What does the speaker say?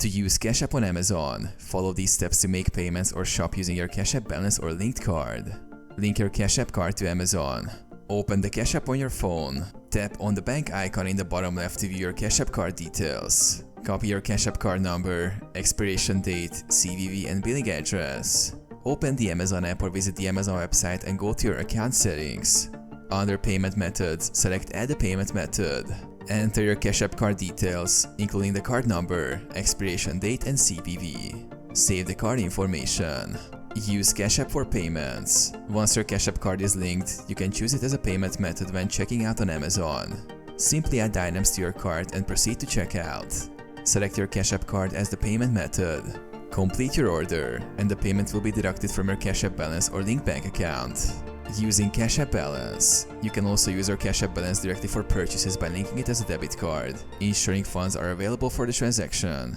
To use Cash App on Amazon, follow these steps to make payments or shop using your Cash App balance or linked card. Link your Cash App card to Amazon. Open the Cash App on your phone. Tap on the bank icon in the bottom left to view your Cash App card details. Copy your Cash App card number, expiration date, CVV and billing address. Open the Amazon app or visit the Amazon website and go to your account settings. Under Payment Methods, select Add a Payment Method. Enter your Cash App card details, including the card number, expiration date and CVV. Save the card information. Use Cash App for payments. Once your Cash App card is linked, you can choose it as a payment method when checking out on Amazon. Simply add the items to your cart and proceed to checkout. Select your Cash App card as the payment method. Complete your order, and the payment will be deducted from your Cash App balance or linked bank account. Using Cash App Balance. You can also use your Cash App balance directly for purchases by linking it as a debit card, ensuring funds are available for the transaction.